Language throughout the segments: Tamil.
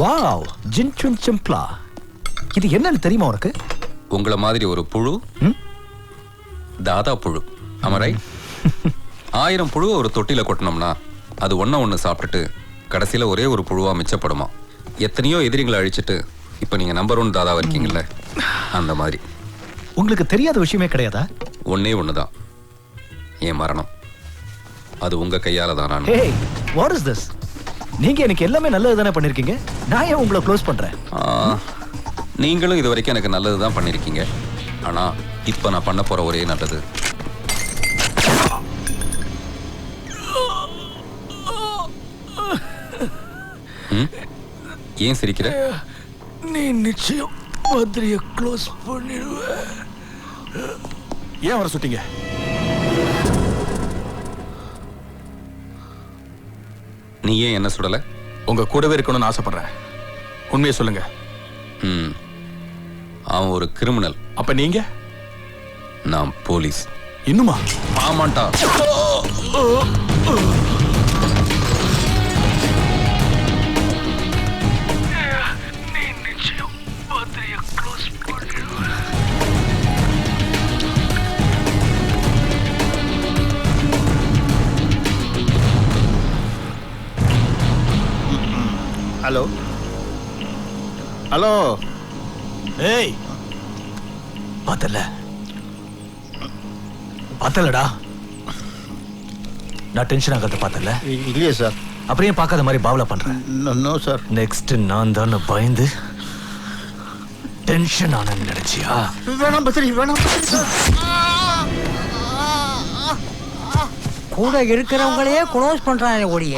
வாவ், ஜின்சுன் சிம்ப்ளா. இது என்னன்னு தெரியுமா உனக்கு? உங்களை மாதிரி ஒரு புழு, தாதா புழு. அமரை 1000 புழு ஒரு தொட்டில கொட்டினோம்னா அது ஒண்ணு சாப்பிட்டுட்டு கடைசியில ஒரே ஒரு புழுவா மிச்சப்படுமா. எத்தனையோ எதிரிகளை அழிச்சிட்டு இப்ப நீங்க நம்பர் 1 தாதாவா இருக்கீங்கல்ல, அந்த மாதிரி. உங்களுக்கு தெரியாத விஷயமே கிடையாதா? ஒன்னே ஒண்ணுதான், என் மரணம். அது உங்க கையால தான். நான் ஹே, வாட் இஸ் திஸ்? நீங்க எனக்கு எல்லாமே நல்லது தானே பண்ணிருக்கீங்க. நான் ஏன் உங்களை க்ளோஸ் பண்றேன்? நீங்களும் இது வரைக்கும் எனக்கு நல்லது தான் பண்ணிருக்கீங்க. ஆனா இப்ப நான் பண்ண போற ஒரே நல்லது, ஏன் சிரிக்கிற? நீ நிச்சயம் பத்ரிய க்ளோஸ் பண்ணிடுவ. ஏன் வர சுட்டீங்க? நீ ஏன் என்ன சுடல? உங்க கூடவே இருக்கணும்னு ஆசைப்படுறேன். உண்மையை சொல்லுங்க. அவன் ஒரு கிரிமினல். அப்ப நீங்க? நான் போலீஸ். இன்னுமா? ஆமாண்டா. Hello hello. ஏய், பார்த்தலடா. நான் டென்ஷன் ஆகிறத பார்த்தல? இல்லையே சார். அப்படியே பார்க்காத மாதிரி பாவலா பண்றேன். No sir. நெக்ஸ்ட் நான் தான் பயந்து டென்ஷன் ஆன நினைச்சியா? வேணாம் பத்ரி, வேணாம். கூட இருக்கிறவங்களையே க்ளோஸ் பண்றானே ஒழிய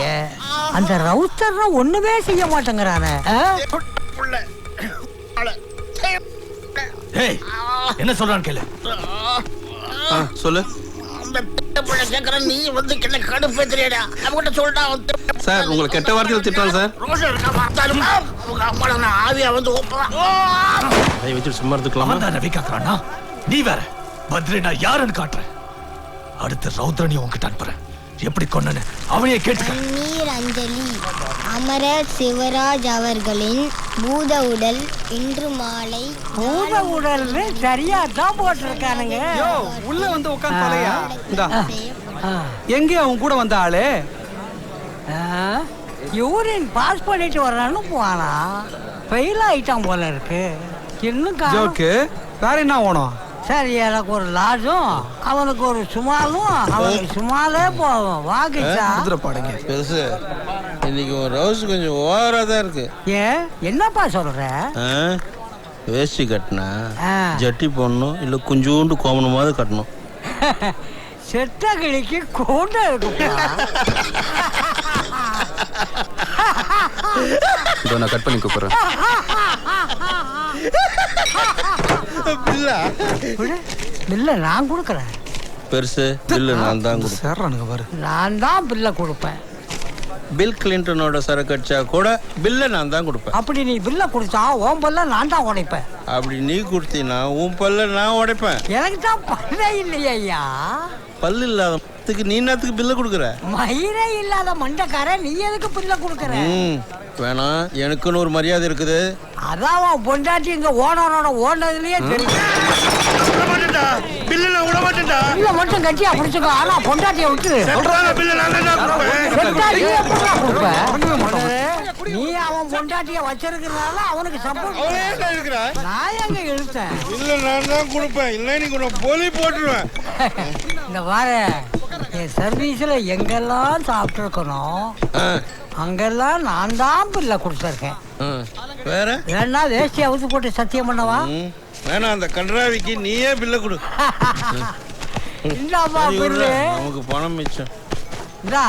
அந்த ரவுஸ்டர் ஒண்ணுமே செய்ய மாட்டேங்கிறானே. ஏய், என்ன சொல்றான்னு கேளு. சொல்லு நீ வந்து என்ன கடுப்பேத்துறியடா? அவங்கிட்ட சொல்லிட்டா சார், உங்களை கெட்ட வார்த்தையில் திட்டுறான் சார். ஆவியா வந்து வச்சு சும்மா இருந்துக்கலாமா? அவன் தான் ரவி காக்குறானா? நீ வேற. பத்ரி நான் யாருன்னு காட்டுறேன். அடுத்த ரௌத்ரனி உன்கிட்ட அனுப்புறேன். எப்படி கொன்னன்னு அவனையே கேட்டுக்க. நீர் அஞ்சலி. அமரர் சிவராஜ் அவர்களின் பூத உடல் இன்று மாலை. பூத உடல் சரியா தான் போட்டிருக்கானுங்க. உள்ள வந்து உட்கார்ந்தாலையா? எங்க அவன் கூட வந்த ஆளு? யூரின் பாஸ் பண்ணிட்டு வர்றான்னு போனா ஃபெயில் ஆயிட்டான் போல இருக்கு. இன்னும் ஜோக்கு வேற என்ன ஓணும்? சரி, எனக்கு ஒரு லாஜும் அவனுக்கு ஒரு சுமாலும். அவனுக்கு சுமாலே போவோம். வாங்கிச்சா பாடுங்க. பெருசு, இன்னைக்கு ஒரு ரோஸ் கொஞ்சம் ஓவரா தான் இருக்கு. ஏன் என்னப்பா சொல்ற? வேஷ்டி கட்டினா ஜட்டி போடணும், இல்ல கொஞ்சோண்டு கோமணமாவது கட்டணும். செத்த கிளிக்கு கூண்ட இருக்குப்பா. நான் கட் பண்ணி கூப்பிடுறேன். பில்ல நான் கொடுக்கறேன். பெருசு, பில்லு நான் தான் கொடுப்பேன். நான் தான் பில்ல கொடுப்பேன். பில் கிளின்டனோட சரக்கு அடிச்சா கூட பில்ல நான் தான் கொடுப்பேன். அப்படி நீ பில்ல கொடுத்தா உன் பல்ல நான் தான் உடைப்பேன். அப்படி நீ கொடுத்தீங்கன்னா உன் பல்ல நான் உடைப்பேன். எனக்கு தான் பல்லே இல்லையா ஐயா? பல்லு இல்லாத நீ என்னத்துக்கு பில்ல கொடுக்குற? மயிரே இல்லாத மண்டக்கார நீ எதுக்கு பில்ல கொடுக்குற? வேணாம், எனக்குன்னு ஒரு மரியாதை இருக்குது. அதான் பொண்டாட்டி இங்க ஓனரோட ஓனதுலயே தெரியும். பில்ல மட்டும் கட்டியா பிடிச்சுக்கோ. ஆனா பொண்டாட்டிய விட்டு நீ அவன் பொண்டாட்டிய வச்சிருக்கிறதால அவனுக்கு சப்போர்ட். நான் எங்க இழுத்தேன்? இல்ல நான் தான் கொடுப்பேன். இல்லை நீ போலி போட்டுருவேன். இந்த வார என் சர்வீஸ்ல எங்கெல்லாம் சாப்பிட்டு இருக்கணும் அங்கெல்லாம் நான் தான் பில்ல கொடுத்துருக்கேன். வேற வேணா வேஷ்டி அவுத்து போட்டு சத்தியம் பண்ணவா? வேணா அந்த கன்றாவிக்கு நீயே பில்ல கொடு. இந்தாப்பா பில்லு. நமக்கு பணம் மிச்சம். இந்தா,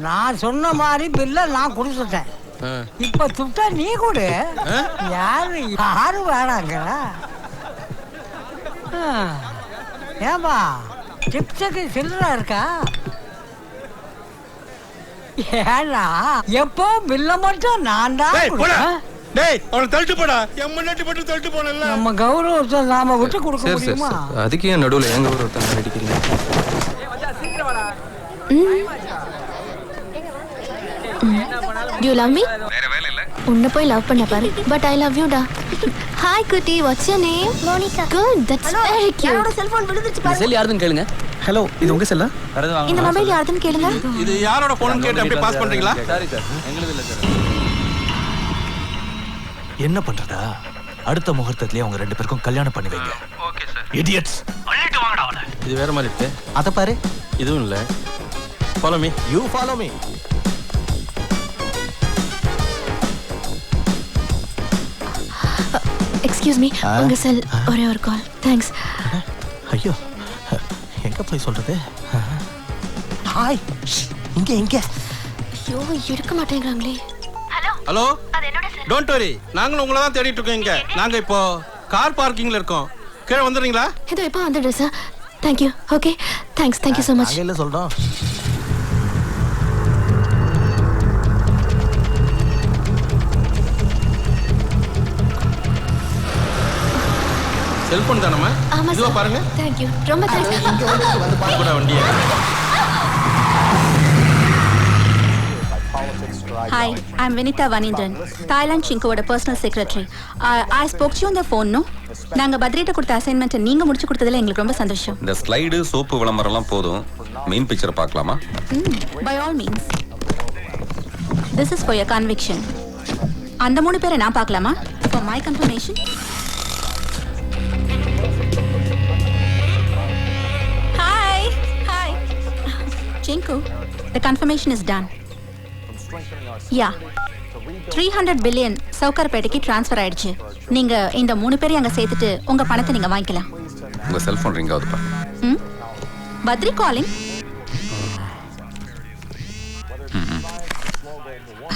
நான் சொன்ன மாதிரி பில்ல நான் கொடுத்துட்டேன். இப்ப துட்டா நீ கொடு. யாரு வேணாங்களா? ஏன்பா டிப்ஸுக்கு சில்லறா இருக்கா? ஏன்னா எப்போ பில்ல மட்டும் நான் தான். நம்ம கௌரவத்தை நாம விட்டு கொடுக்க முடியுமா? அதுக்கு ஏன் நடுவில் எங்க கௌரவத்தை அடிக்கிறீங்க? Do you love me? உன்னை போய் லவ் பண்ண பாரு பட் ஐ லவ் யூ டா ஹாய் குட்டி what's your name Monica. Good that's very cute cellphone விழுந்துருச்சு பாரு. செல் யாருதுன்னு கேளுங்க. ஹலோ, இது உங்க செல்லா? இந்த மொபைல் யாருதுன்னு கேளுங்க. இது யாரோட போன் கேட்டு அப்படியே பாஸ் பண்றீங்களா? என்ன பண்றதா? அடுத்த முகூர்த்தத்திலே அவங்க 2 பேருக்கும் கல்யாணம் பண்ணி வைங்க. Okay sir. இடியட்ஸ். அள்ளிட்டு வாங்கடா அவனை. இது வேற மாதிரி இருக்கு. அத பாரு. இதுவும் இல்ல. Follow me. You follow me. Excuse me உங்க செல் ஒரே ஒரு கால் தேங்க்ஸ். ஐயோ, எங்க போய் சொல்றது? ஹாய், இங்க ஐயோ எடுக்க மாட்டேங்கிறாங்களே. ஹலோ. Don't worry. நாங்களும் உங்களை தான் தேடிட்டு இருக்கோம் இங்க. நாங்க இப்போ கார் பார்க்கிங்ல இருக்கோம். கீழே வந்துடுறீங்களா? இதோ இப்போ வந்துடுறேன் sir. Thank you. Okay thanks so much. அங்க இல்ல சொல்றோம். செல்போன் தானம்மா? ஆமா இதுவா சார். பாருங்க. தேங்க்யூ ரொம்ப தேங்க்ஸ். கூட வண்டியே. Hi, I'm Vinita Vanindran, Thailand Chinkovoda personal secretary. I spoke to you on the phone, no? நாங்க பத்ரிட்ட கொடுத்த அசைன்மெண்ட் நீங்க முடிச்சு கொடுத்ததுல எங்களுக்கு ரொம்ப சந்தோஷம். இந்த ஸ்லைடு சோப்பு விளம்பரம்லாம் போதும். மெயின் பிக்சர் பார்க்கலாமா? By all means. This is for your conviction. அந்த 3 பேரை நான் பார்க்கலாமா? For my confirmation. Hi. Chinko, the confirmation is done. Yeah. 300 billion சவுகார்பேட்டைக்கு transfer ஆயிடுச்சு. நீங்க இந்த 3 பேரை அங்க சேர்த்துட்டு உங்க பணத்தை நீங்க வாங்கிக்கலாம். உங்க செல்போன் ரிங் ஆகுதுப்பா. Badri calling.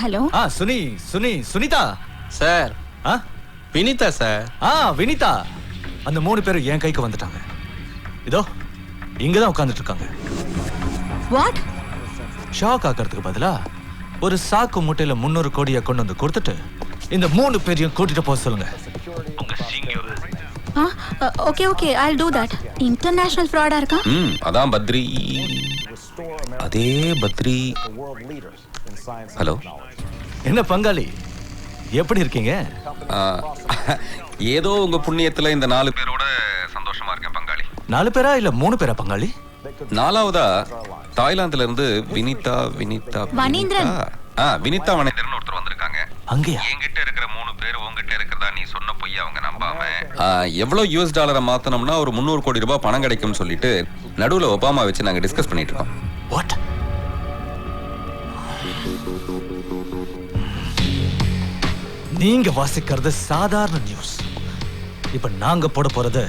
Hello. Sunitha. Sir. Vinitha sir. Vinitha. அந்த 3 பேரும் என் கைக்கு வந்துட்டாங்க. இதோ இங்க தான் உட்கார்ந்துட்டு இருக்காங்க. வாட்? ஷாக் ஆகிறதுக்கு பதிலா ஒரு சாக்கு மூட்டையில 300 கோடியை கொண்டு வந்து கொடுத்துட்டு இந்த 3 பேரையும் கூட்டிட்டு போக சொல்லுங்க. Okay I'll do that. International ஃப்ராடா இருக்கா? அதான் பத்ரி. அதே பத்ரி. ஹலோ. என்ன பங்காளி, எப்படி இருக்கீங்க? ஏதோ உங்க புண்ணியத்துல இந்த 4 பேரோட சந்தோஷமா இருக்கேன் பங்காளி. 4 பேரா இல்ல 3 பேரா பங்காளி? 4வதா தாய்லாந்துல இருந்து வினிதா வனீந்திரன். வினிதா வனீந்திரன் ஒருத்தர் வந்திருக்காங்க. அங்கயா? என்கிட்ட இருக்கிற 3 பேர் உங்ககிட்ட இருக்கிறதா நீ சொன்ன பொய்ய அவங்க நம்பாம எவ்வளவு US டாலரை மாத்தணும்னா ஒரு 300 கோடி ரூபாய் பணம் கிடைக்கும்னு சொல்லிட்டு நடுவுல ஒபாமா வச்சு நாங்க டிஸ்கஸ் பண்ணிட்டு இருக்கோம். வாட்? நீங்க வாசிக்கிறது சாதாரண நியூஸ். இப்ப நாங்க போட போறது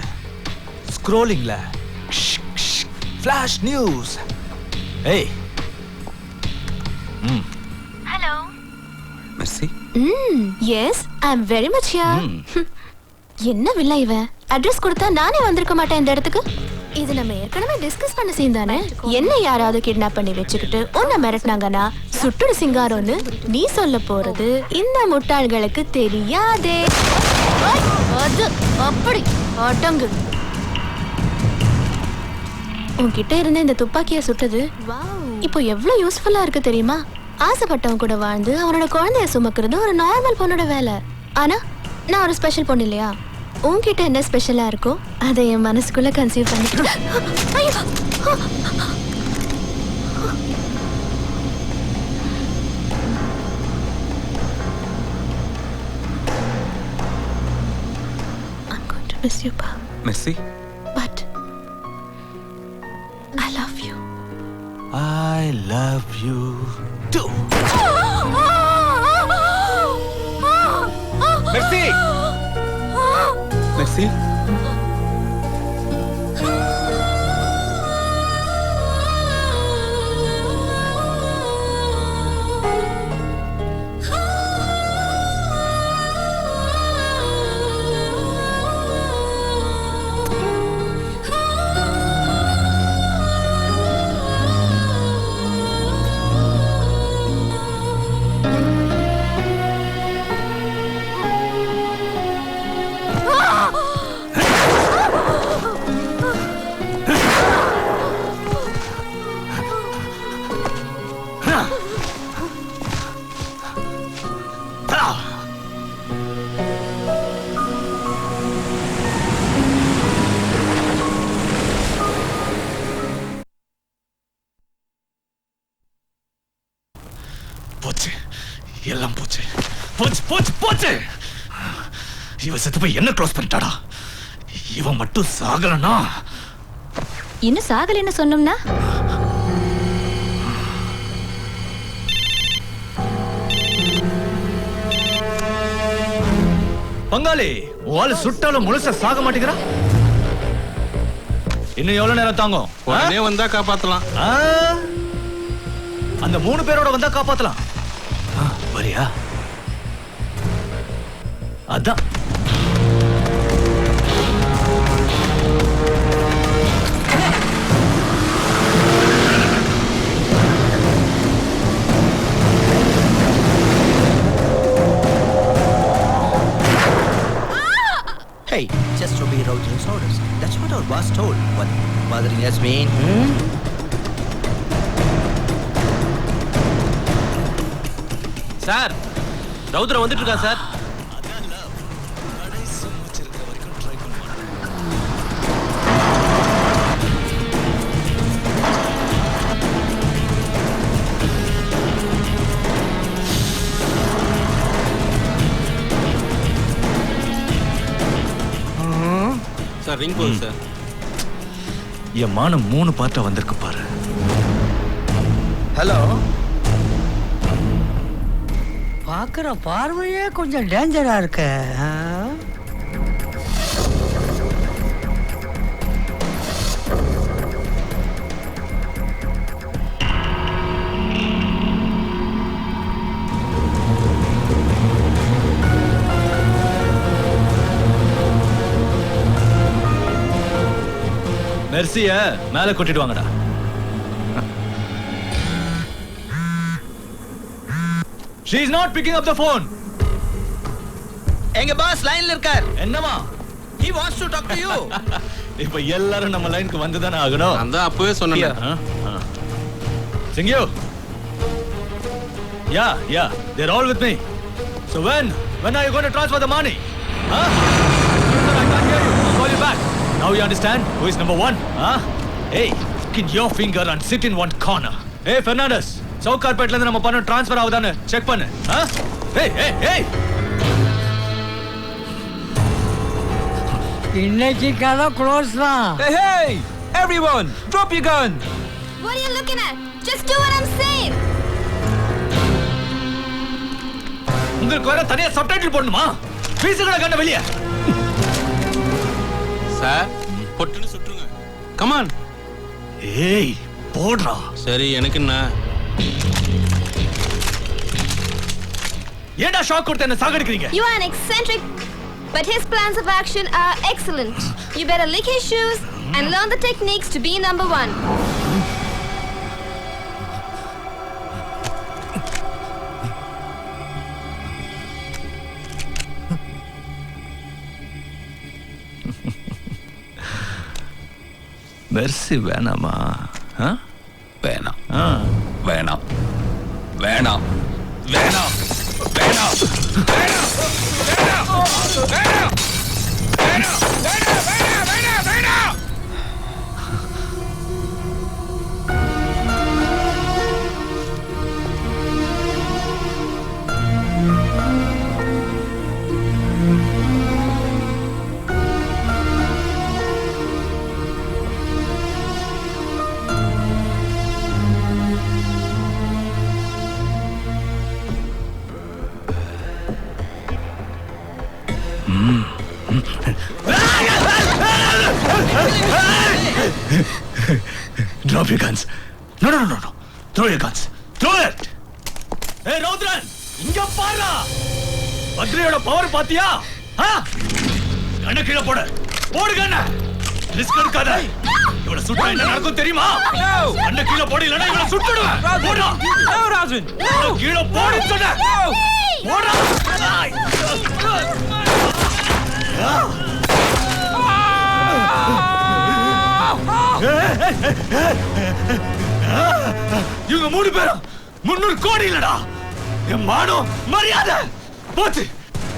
ஸ்க்ரோலிங்ல ஃபிளாஷ் நியூஸ். ஏய். Hello. Mercy. Yes I am very much here. என்ன வில்ல இவன் அட்ரஸ் கொடுத்தா நானே வந்திருக்க மாட்டேன் இந்த இடத்துக்கு. இது நம்ம ஏற்கனவே டிஸ்கஸ் பண்ண சீன் தானே. என்ன யாராவது கிட்னாப் பண்ணி வச்சுக்கிட்டு உன்னை மிரட்டினாங்கன்னா சுட்டுடு சிங்காரம்னு நீ சொல்ல போறது இந்த முட்டாள்களுக்கு தெரியாதே. அது அப்படி அடங்கு. உன்கிட்ட இருந்த இந்த துப்பாக்கியை சுட்டது இப்போ எவ்வளவு யூஸ்ஃபுல்லா இருக்கு தெரியுமா? ஆசைப்பட்டவன் கூட வாழ்ந்து அவனோட குழந்தைய சுமக்கிறது ஒரு நார்மல் பொண்ணோட வேலை. ஆனா நான் ஒரு ஸ்பெஷல் பொண்ணு இல்லையா? உன்கிட்ட என்ன ஸ்பெஷலா இருக்கோ அதை என் மனசுக்குள்ள கன்சீவ் பண்ணி. I'm going to miss you, Pa. Mercy. But I love you. I love you too. Mercy. Mercy. எல்லாம் போச்சு போச்சு போச்சு போச்சு. இவன் செத்து போய் என்ன க்ளோஸ் பண்ணிட்டாடா. இவன் மட்டும் சாகலனா இன்னும் சாகலைன்னு சொன்னோம்னா பங்காளி வால் சுட்டாலும் முழுசா சாக மாட்டேங்கிறா. இன்னும் எவ்வளவு நேரம் தாங்கும்? உடனே வந்தா காப்பாத்தலாம். அந்த 3 பேரோட வந்தா காப்பாத்தலாம். வரியா? அதான் Hey, just obey Raudra's orders. That's what our boss told. What bothering us mean? Sir Raudra வந்துட்டு இருக்கா சார். சார் ரிங் போகுது சார். என் மானம் 3 பார்ட்டா வந்திருக்கு பாரு. Hello? பார்க்குற பார்வையே கொஞ்சம் டேஞ்சரா இருக்கு. மெர்சிய மேல கூட்டிட்டு வாங்கடா. She is not picking up the phone. எங்க பாஸ் லைன்ல இருக்கார். என்னமா? He wants to talk to you. இப்ப எல்லாரும் நம்ம லைனுக்கு வந்து தானே ஆகணும். நான் தான் அப்பவே சொன்னேன். Singyu. Yeah, they're all with me. So when are you going to transfer the money? Huh? I can't hear you. I'll call you back. Now you understand who is number 1? Huh? Hey, get your finger and sit in one corner. Hey, Fernandez. South Carpet la நம்ம பணம் ட்ரான்ஸ்ஃபர் ஆகுதான்னு செக் பண்ணு. Hey. இன்னைக்கு கதை க்ளோஸ் தான். Hey, everyone, drop your gun. What are you looking at? Just do what I'm saying. உங்களுக்கு வேற தனியா சப்டைட்டில் போடணுமா? வீசுங்கடா கண்ண வெளிய. சார் பொட்டுன்னு சுட்டுருங்க. Come on. ஏய் போடுறா. சரி எனக்கு என்ன? ஏண்டா ஷாக் கொடுத்து என்ன சாகடிக்கிறீங்க? You are an eccentric, but his plans of action are excellent. You better lick his shoes and learn the techniques to be number 1. Mercy வேணாமா? வேணாம் வேணாம் வேணாம் வேணாம் வேணாம் வேணாம் வேணாம் வேணாம் வேணாம். Drop your guns. No. Throw your guns. Throw it. Hey, Raudran, இங்க பாருடா. பத்ரியோட பவர் பாத்தியா? கண்ண கீழ போடு. போடு கண்ண. ரிஸ்க் எடுக்காத. இவள சுட்டா என்ன நடக்கும் தெரியுமா? கண்ண கீழ போடு இல்லனா இவள சுட்டுடுவேன். போடா. No, Rajan. கீழ போடு சொன்ன. போடா. இவங்க 3 பேரும் 300 கோடி இல்லடா. என் மானம் மரியாதை போச்சு.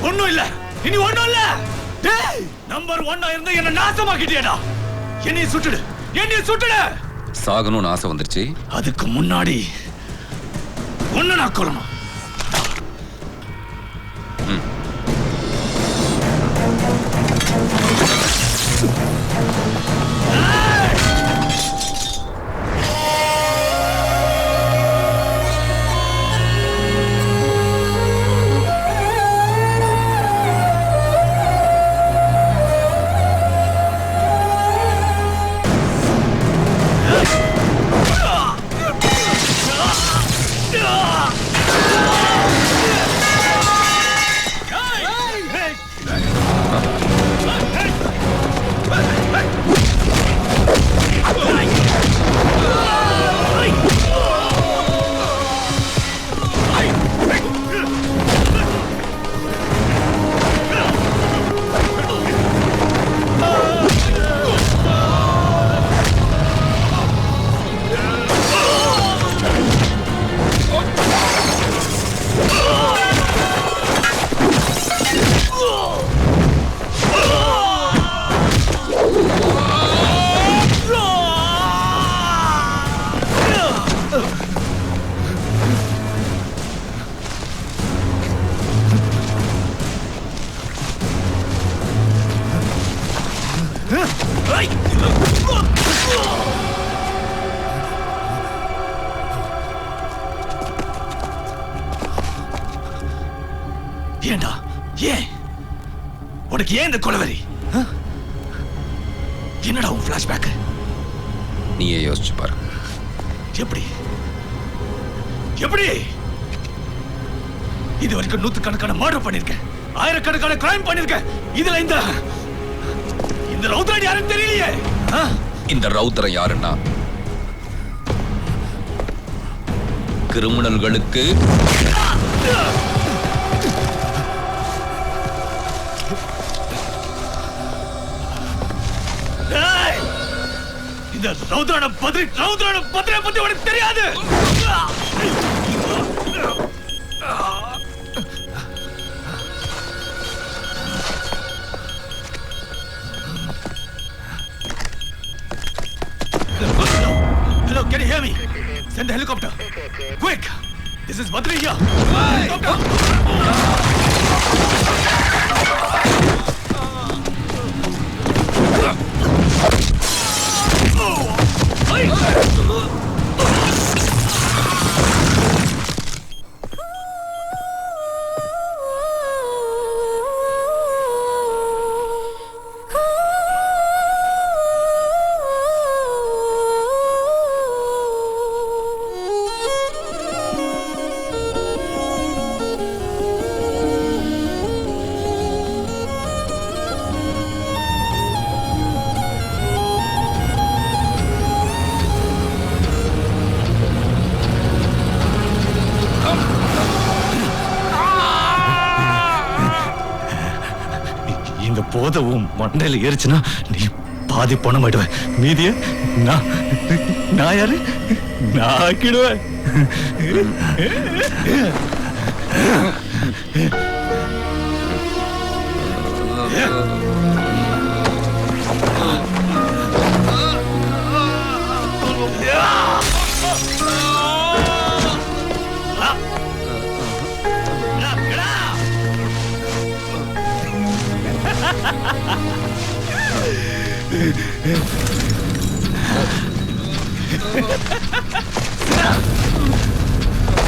ஒண்ணும் இல்ல. இனி ஒண்ணும் இல்ல. டேய், நம்பர் 1 இருந்து என்ன நாசமாக்கிட்டியடா. என்னைய சுட்டுடு. சாகணும்னு ஆசை வந்துருச்சு. அதுக்கு முன்னாடி ஒண்ணு நான் கொல்லணும். ஏண்டா ஏன் உனக்கு ஏன் இந்த கொலவெறி? என்னடா உன் பிளாஷ்பேக்? நீயே யோசிச்சு பாரு. எப்படி எப்படி இது வரைக்கும் நூத்துக்கணக்கான மர்டர் பண்ணிருக்கேன், ஆயிரக்கணக்கான கிரைம் பண்ணிருக்கேன். இதுல இந்த ரவுத்ரன் யாருன்னு தெரியலையே. இந்த ரவுத்ரன் யாருன்னா கிரிமினல்களுக்கு இந்த ரவுத்ரனை பத்தி உனக்கு தெரியாது. Hello, can you hear me? Send the helicopter. Quick! This is Badri here. Helicopter! இந்த போதவும் மண்டையில ஏறிச்சுன்னா நீ பாதி பணம் ஆயிடுவேன். மீதிய நான் யாரு? நான் ஆக்கிடுவேன்.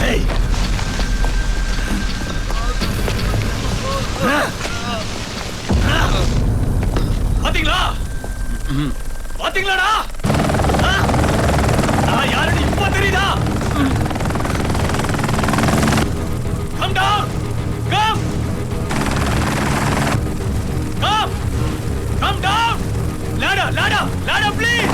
Hey! பாத்தீங்களாடா? நான் யாருன்னு இப்ப தெரியுதா? Come down! Come! Come! Come down! Ladder! Ladder! Ladder, please!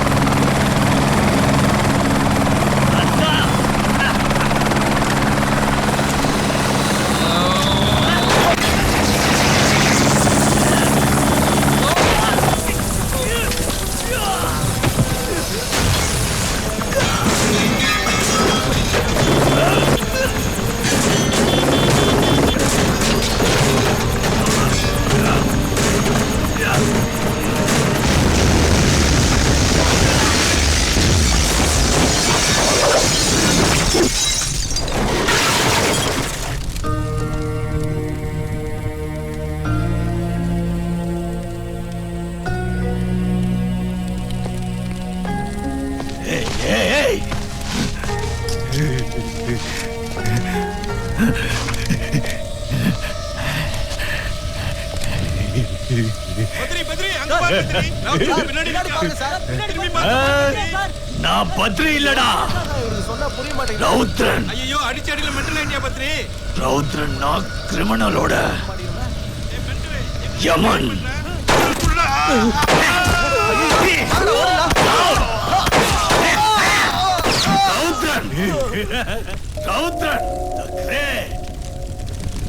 நான் பத்ரி இல்லடா, ரவுத்ரன். ஐயோ, அடிச்சு அடிக்கல மென்டல் ஐடியா பத்ரி. ரவுத்ரன் நான் கிரிமினலோட யமன். Rowthiran, Rowthiran, the great.